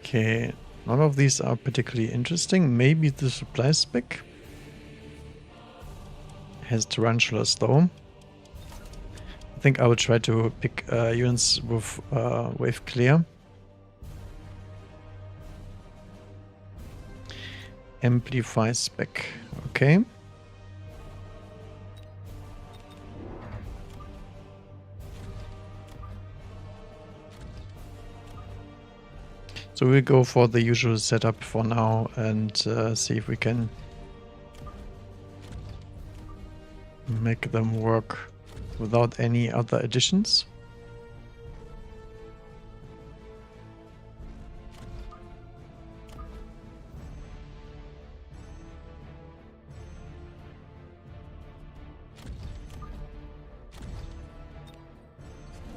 Okay, none of these are particularly interesting. Maybe the supply spec has tarantulas though. I think I will try to pick units with wave clear. Amplify spec, okay. So we'll go for the usual setup for now and see if we can make them work without any other additions.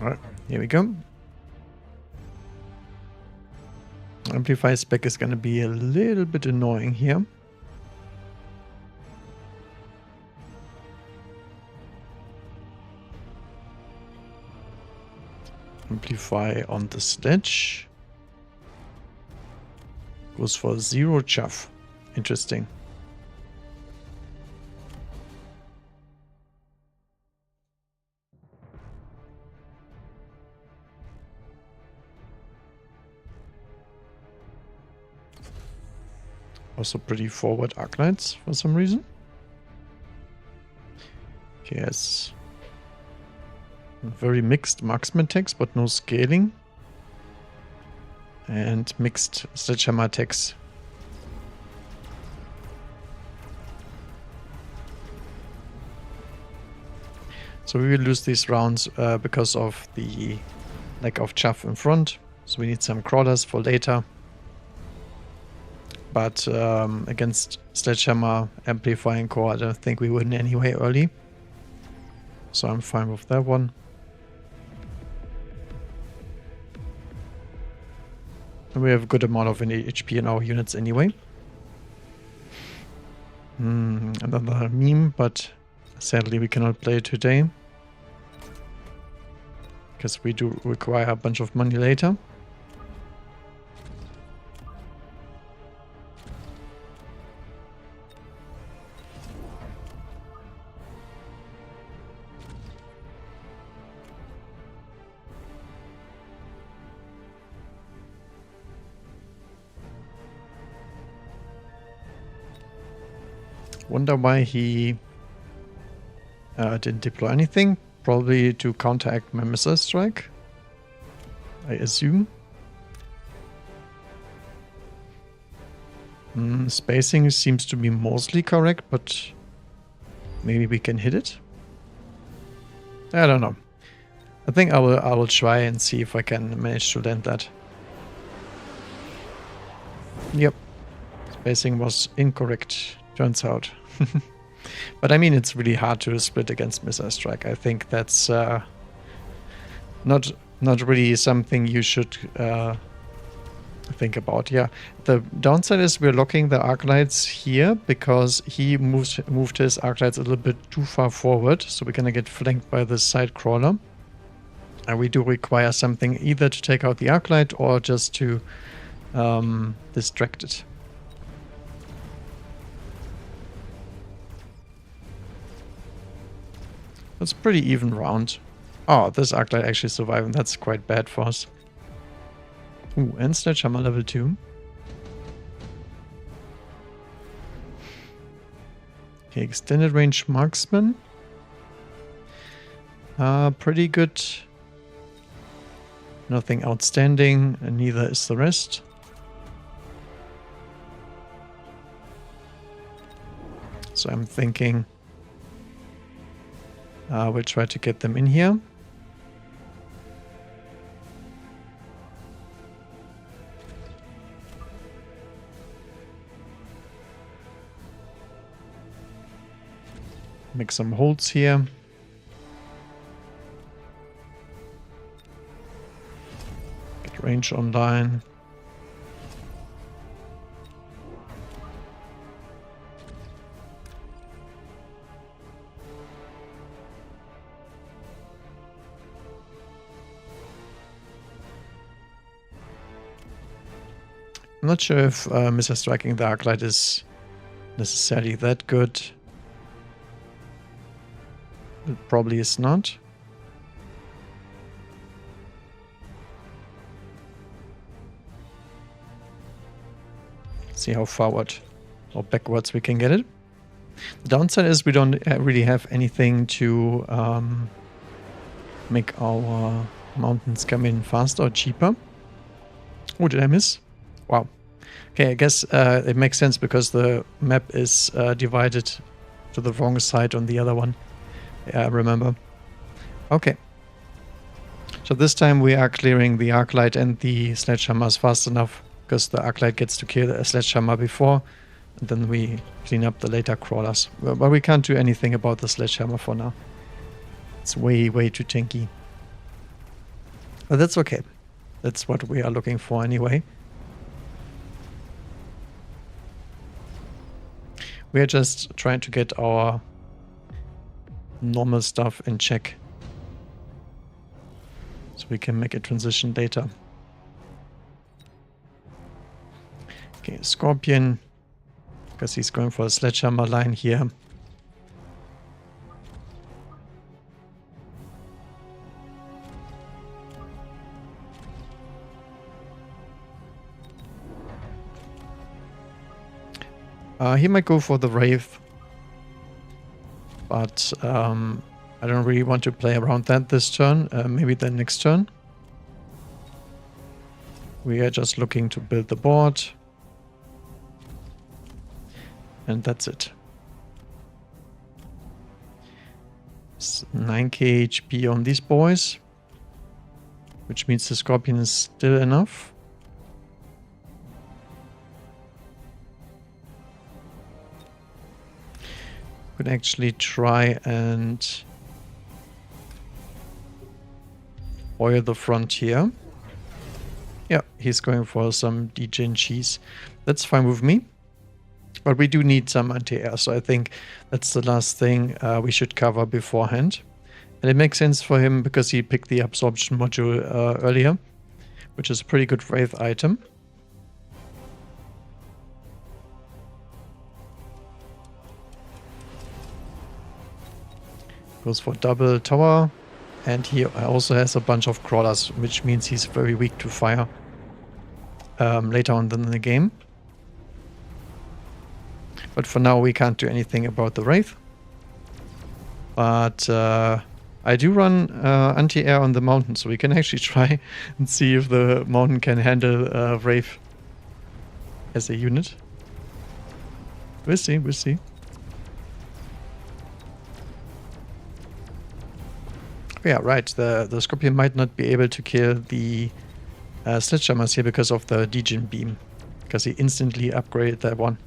Alright, here we go. Amplify spec is going to be a little bit annoying here. Amplify on the sledge. Goes for 0 chaff. Interesting. Also pretty forward Arclights for some reason. Yes. Very mixed marksman attacks, but no scaling. And mixed sledgehammer attacks. So we will lose these rounds because of the lack of chaff in front. So we need some crawlers for later. But against Sledgehammer, Amplifying Core, I don't think we win anyway early. So I'm fine with that one. And we have a good amount of HP in our units anyway. Another meme, but sadly we cannot play it today. Because we do require a bunch of money later. Wonder why he didn't deploy anything. Probably to counteract my missile strike, I assume. Spacing seems to be mostly correct, but maybe we can hit it. I don't know. I think I will try and see if I can manage to land that. Yep. Spacing was incorrect, turns out. But I mean, it's really hard to split against missile strike. I think that's not really something you should think about. Yeah, the downside is we're locking the Arclights here because he moved his Arclights a little bit too far forward, so we're gonna get flanked by the side crawler. And we do require something either to take out the Arclight or just to distract it. That's a pretty even round. Oh, this Arclight actually survived, and that's quite bad for us. Ooh, and Sledgehammer level 2. Okay, extended range marksman. Pretty good. Nothing outstanding, and neither is the rest. So I'm thinking we'll try to get them in here. Make some holds here. Get range online. I'm not sure if Mr. Striking the Arclight is necessarily that good. It probably is not. See how forward or backwards we can get it. The downside is we don't really have anything to make our mountains come in faster or cheaper. Oh, did I miss? Wow. Okay, I guess it makes sense because the map is divided to the wrong side on the other one. Yeah, I remember. Okay. So this time we are clearing the Arclight and the Sledgehammers fast enough because the Arclight gets to kill a Sledgehammer before, and then we clean up the later crawlers. But we can't do anything about the Sledgehammer for now. It's way, way too tanky. But that's okay. That's what we are looking for anyway. We are just trying to get our normal stuff in check, so we can make a transition later. Okay, Scorpion, because he's going for a Sledgehammer line here. He might go for the Wraith, but I don't really want to play around that this turn. Maybe the next turn. We are just looking to build the board. And that's it. It's 9k HP on these boys, which means the Scorpion is still enough. Could actually try and oil the frontier. Yeah, he's going for some degen cheese. That's fine with me. But we do need some anti-air, so I think that's the last thing we should cover beforehand. And it makes sense for him because he picked the absorption module earlier, which is a pretty good Wraith item. Goes for double tower, and he also has a bunch of crawlers, which means he's very weak to fire later on in the game. But for now we can't do anything about the Wraith. But I do run anti-air on the mountain, so we can actually try and see if the mountain can handle Wraith as a unit. We'll see, we'll see. Yeah, right. The Scorpion might not be able to kill the Sledgehammers here because of the degen beam, because he instantly upgraded that one.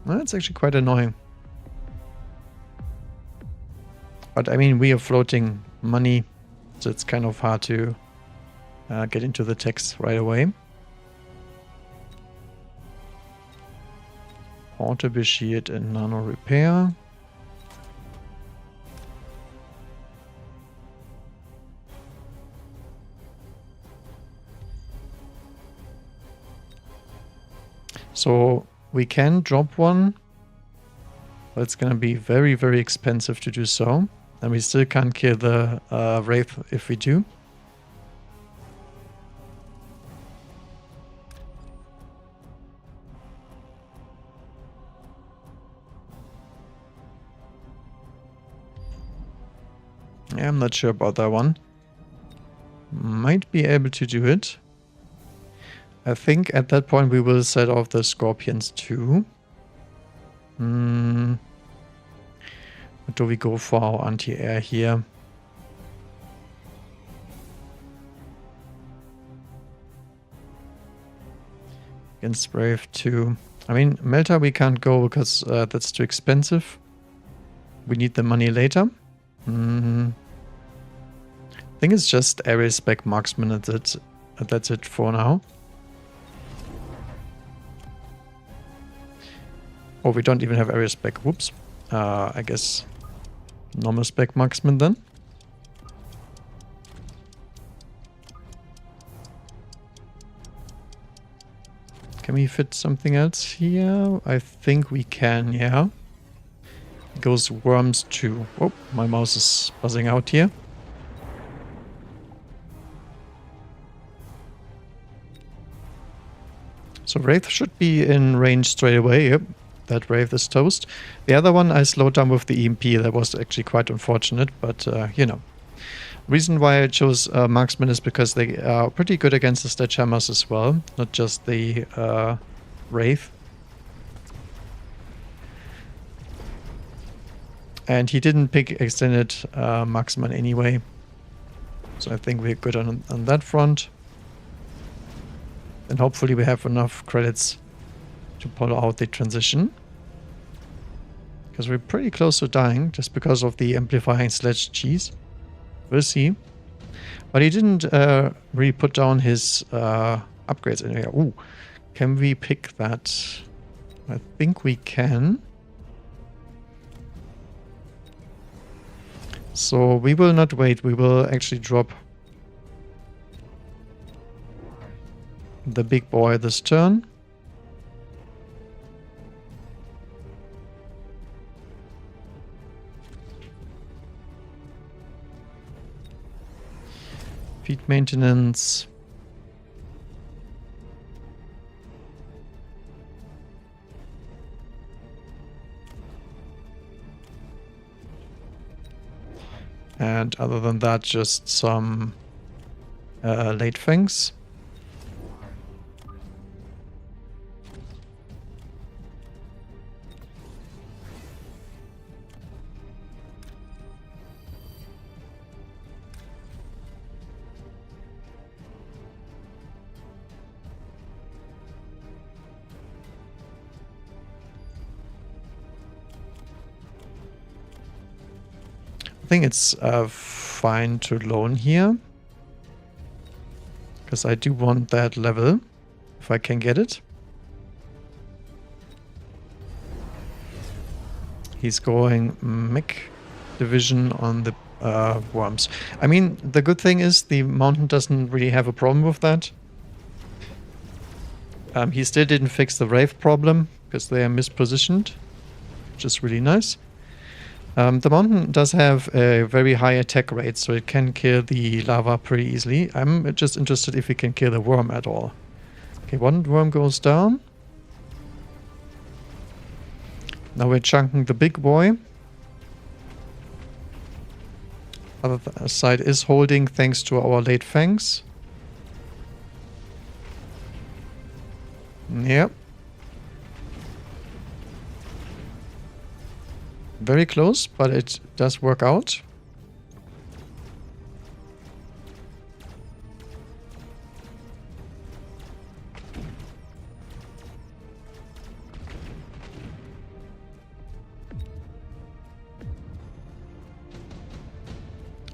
Well, that's actually quite annoying. But I mean, we are floating money, so it's kind of hard to get into the text right away. Portable shield and nano repair. So we can drop one, but it's gonna be very, very expensive to do so. And we still can't kill the Wraith if we do. Yeah, I'm not sure about that one. Might be able to do it. I think at that point we will set off the Scorpions too. What do we go for our anti-air here? Against Brave 2. I mean, Melta we can't go because that's too expensive. We need the money later. I think it's just area spec marksman, that's it for now. Oh, we don't even have area spec. Whoops. I guess normal spec marksman then. Can we fit something else here? I think we can, yeah. Goes worms too. Oh, my mouse is buzzing out here. So Wraith should be in range straight away. Yep, that Wraith is toast. The other one I slowed down with the EMP. That was actually quite unfortunate, but you know. Reason why I chose Marksman is because they are pretty good against the Sledgehammers as well, not just the Wraith. And he didn't pick extended Marksman anyway. So I think we're good on that front. And hopefully we have enough credits to pull out the transition. Because we're pretty close to dying just because of the amplifying sledge cheese. We'll see. But he didn't really put down his upgrades in here. Ooh, can we pick that? I think we can. So we will not wait. We will actually drop the big boy this turn. Feed maintenance. And other than that, just some late things. I think it's fine to loan here. Because I do want that level, if I can get it. He's going mech division on the worms. I mean, the good thing is the mountain doesn't really have a problem with that. He still didn't fix the Wraith problem, because they are mispositioned, which is really nice. The mountain does have a very high attack rate, so it can kill the lava pretty easily. I'm just interested if we can kill the worm at all. Okay, one worm goes down. Now we're chunking the big boy. Other side is holding thanks to our late fangs. Yep. Very close, but it does work out.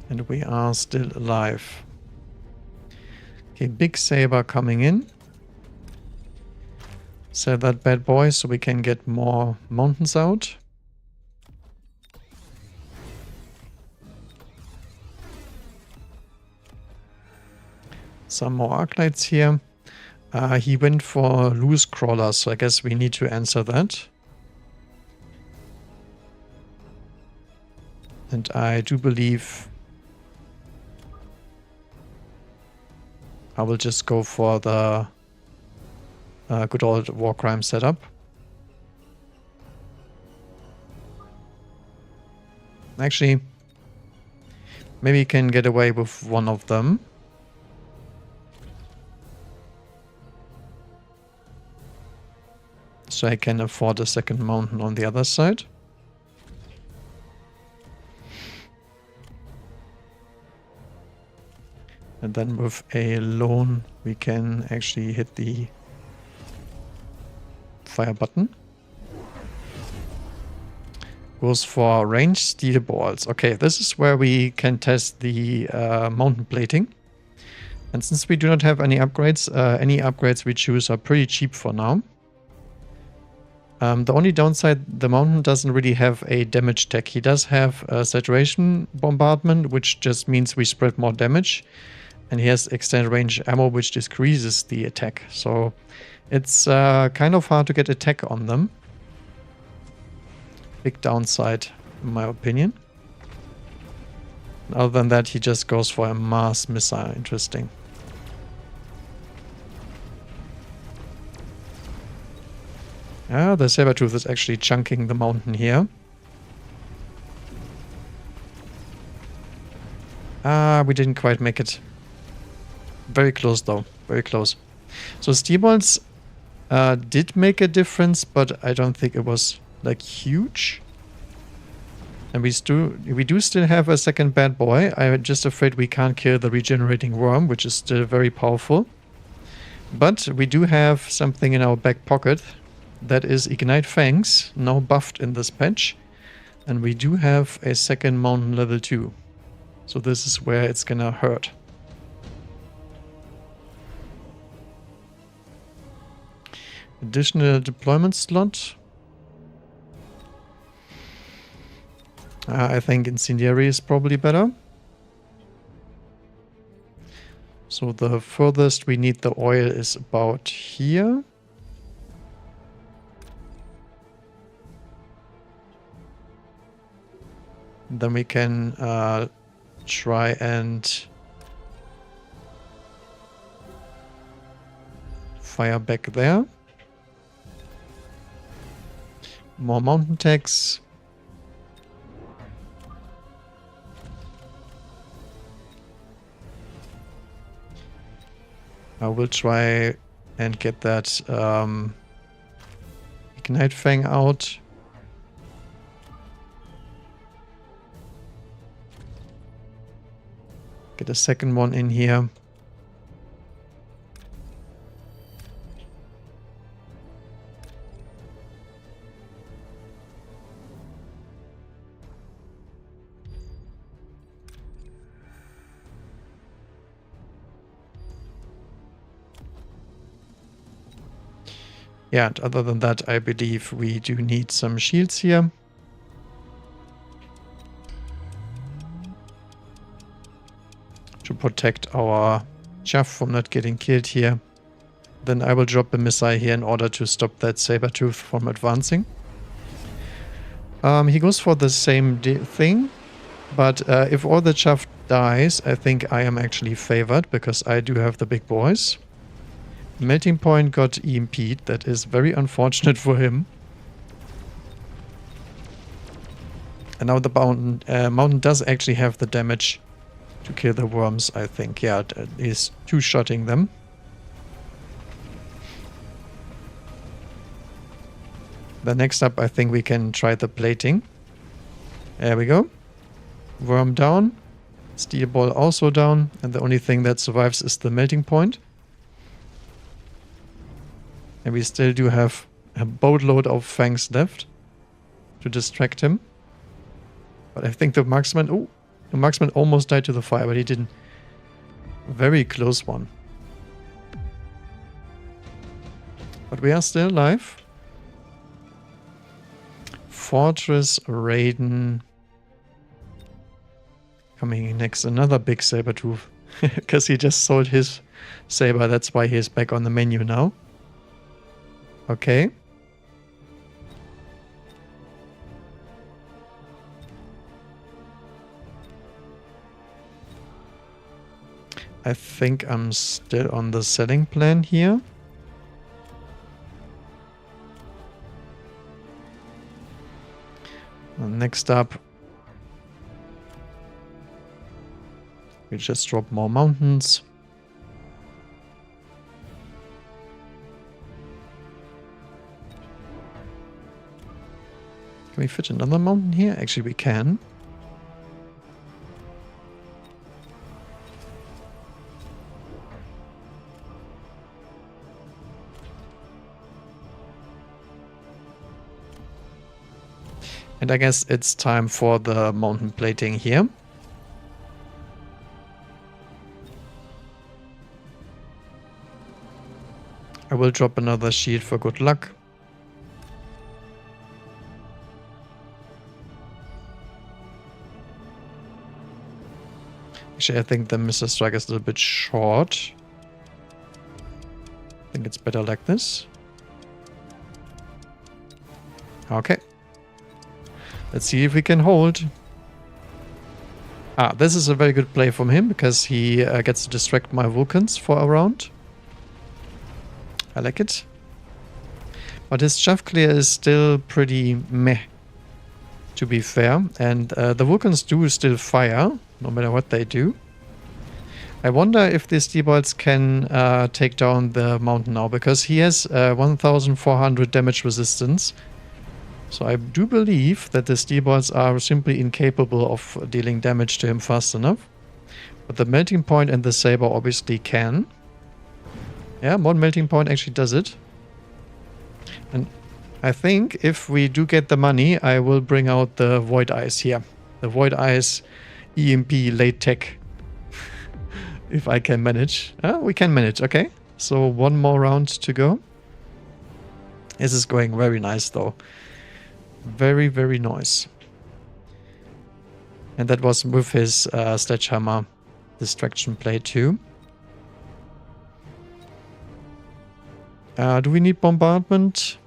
And we are still alive. Okay, big saber coming in. Sell that bad boy so we can get more mountains out. Some more Arclights here. He went for loose crawlers, so I guess we need to answer that. And I do believe I will just go for the good old war crime setup. Actually, maybe you can get away with one of them. So I can afford a second mountain on the other side. And then with a lone, we can actually hit the fire button. Goes for range steel balls. Okay, this is where we can test the mountain plating. And since we do not have any upgrades we choose are pretty cheap for now. The only downside, the mountain doesn't really have a damage tech. He does have a saturation bombardment, which just means we spread more damage. And he has extended range ammo, which decreases the attack. So it's kind of hard to get attack on them. Big downside, in my opinion. Other than that, he just goes for a mass missile. Interesting. Ah, the Sabertooth is actually chunking the mountain here. Ah, we didn't quite make it. Very close though, very close. So steel bolts did make a difference, but I don't think it was like huge. And we do still have a second bad boy. I'm just afraid we can't kill the regenerating worm, which is still very powerful. But we do have something in our back pocket. That is Ignite Fangs, now buffed in this patch. And we do have a second mountain level 2. So this is where it's gonna hurt. Additional deployment slot. I think Incendiary is probably better. So the furthest we need the oil is about here. Then we can try and fire back there. More mountain tags. I will try and get that Ignite Fang out. Get a second one in here. Yeah, and other than that, I believe we do need some shields here. To protect our chaff from not getting killed here. Then I will drop a missile here in order to stop that Sabertooth from advancing. He goes for the same thing, but if all the chaff dies, I think I am actually favored because I do have the big boys. Melting Point got EMP'd. That is very unfortunate for him. And now the mountain does actually have the damage to kill the worms, I think. Yeah, he's two-shotting them. The next up, I think we can try the plating. There we go. Worm down. Steel ball also down. And the only thing that survives is the melting point. And we still do have a boatload of fangs left to distract him. But I think the marksman... Oh, the marksman almost died to the fire, but he didn't. Very close one. But we are still alive. Fortress Raiden. Coming in next, another big Sabertooth. Because he just sold his saber, that's why he's back on the menu now. Okay. I think I'm still on the selling plan here. And next up, we just drop more mountains. Can we fit another mountain here? Actually, we can. And I guess it's time for the mountain plating here. I will drop another shield for good luck. Actually, I think the Mr. Strike is a little bit short. I think it's better like this. Okay. Let's see if we can hold. Ah, this is a very good play from him because he gets to distract my Vulcans for a round. I like it. But his chaff clear is still pretty meh, to be fair. And the Vulcans do still fire, no matter what they do. I wonder if these D-Bolts can take down the mountain now, because he has 1400 damage resistance. So I do believe that the D-Bolts are simply incapable of dealing damage to him fast enough. But the melting point and the saber obviously can. Yeah, one melting point actually does it. And I think if we do get the money, I will bring out the Void Eyes here. The Void Eyes EMP late tech. If I can manage. We can manage, okay. So one more round to go. This is going very nice though. Very, very nice. And that was with his Sledgehammer distraction play too. Do we need bombardment?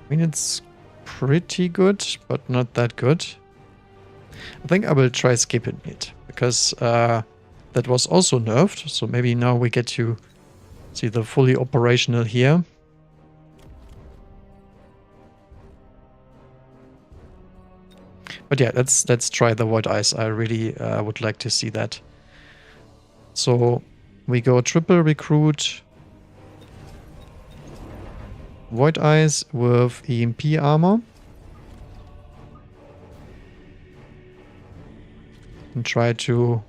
I mean, it's pretty good, but not that good. I think I will try skipping it, because that was also nerfed, so maybe now we get to see the fully operational here. But yeah, let's try the Void Eyes. I really would like to see that. So we go triple recruit Void Eyes with EMP armor. And try to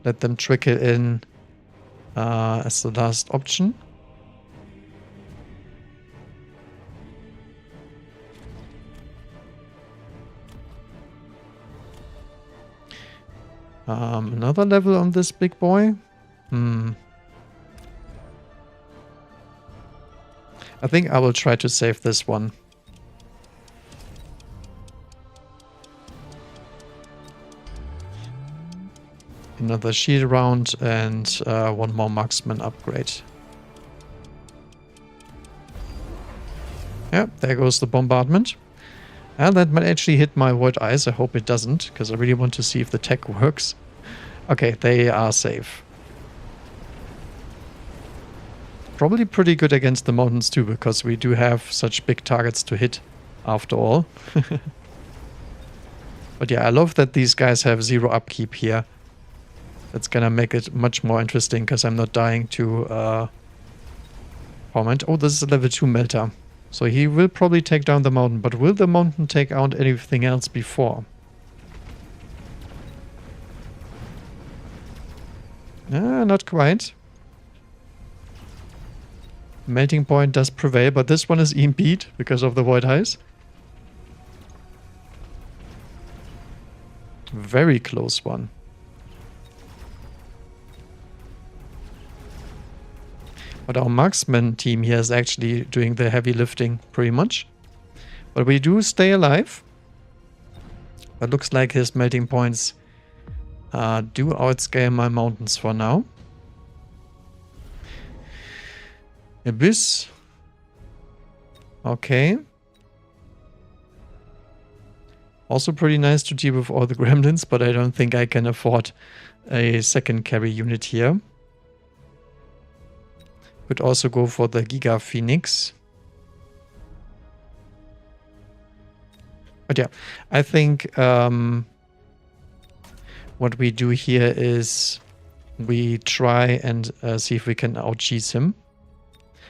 let them trickle in as the last option. Another level on this big boy. I think I will try to save this one. Another shield round and one more marksman upgrade. Yeah, there goes the bombardment. And that might actually hit my Void Eyes. I hope it doesn't, because I really want to see if the tech works. Okay, they are safe. Probably pretty good against the mountains too, because we do have such big targets to hit after all. But yeah, I love that these guys have 0 upkeep here. That's gonna make it much more interesting, because I'm not dying to torment. Oh, this is a level 2 melter. So he will probably take down the mountain, but will the mountain take out anything else before? Not quite. Melting point does prevail, but this one is EMP'd because of the Void Eyes. Very close one. But our marksman team here is actually doing the heavy lifting pretty much. But we do stay alive. But looks like his melting points do outscale my mountains for now. Abyss. Okay. Also pretty nice to deal with all the gremlins, but I don't think I can afford a second carry unit here. Could also go for the Giga Phoenix. But yeah, I think what we do here is we try and see if we can out-cheese him.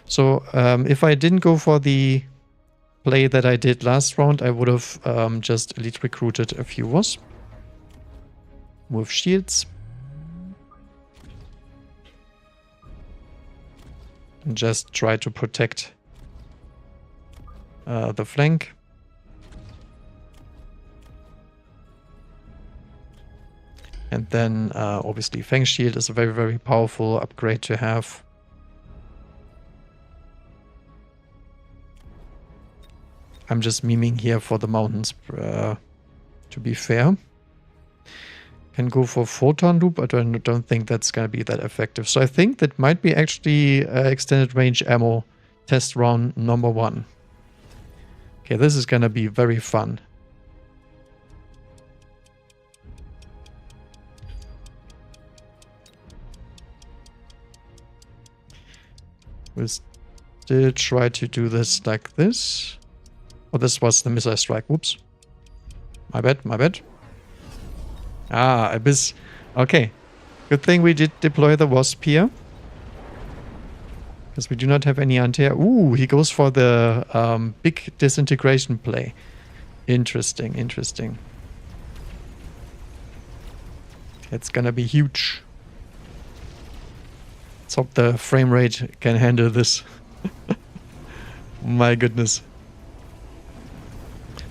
So if I didn't go for the play that I did last round, I would have just elite recruited a few wasps with shields. And just try to protect the flank. And then obviously Fang Shield is a very, very powerful upgrade to have. I'm just memeing here for the mountains, to be fair. Can go for photon loop, but I don't think that's going to be that effective. So I think that might be actually extended range ammo test round number 1. Okay, this is going to be very fun. We'll still try to do this like this. Oh, this was the missile strike. Whoops. My bad, my bad. Ah, Abyss. Okay. Good thing we did deploy the Wasp here. Because we do not have any anti-air. Ooh, he goes for the big disintegration play. Interesting, interesting. It's gonna be huge. Let's hope the frame rate can handle this. My goodness.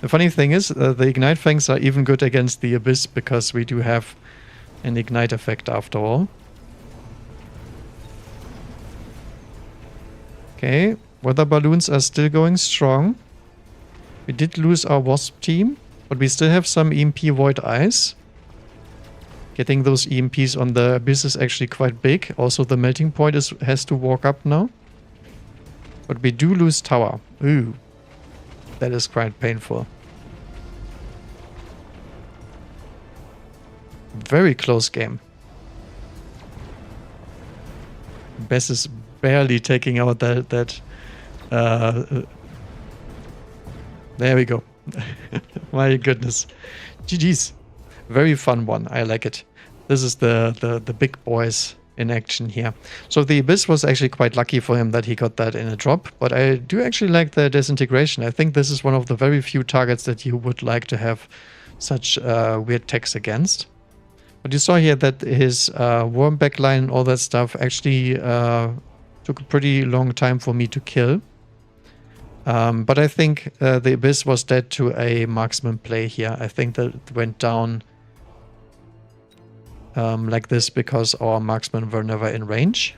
The funny thing is, the Ignite Fangs are even good against the Abyss because we do have an Ignite effect after all. Okay, weather balloons are still going strong. We did lose our Wasp team, but we still have some EMP Void Eyes. Getting those EMPs on the Abyss is actually quite big. Also, the melting point has to walk up now. But we do lose tower. Ooh. That is quite painful. Very close game. Bess is barely taking out that there we go. My goodness. GG's. Very fun one. I like it. This is the big boys in action here. So the Abyss was actually quite lucky for him that he got that in a drop, but I do actually like the disintegration. I think this is one of the very few targets that you would like to have such weird techs against. But you saw here that his worm backline and all that stuff actually took a pretty long time for me to kill. But I think the Abyss was dead to a marksman play here. I think that it went down like this because our marksmen were never in range.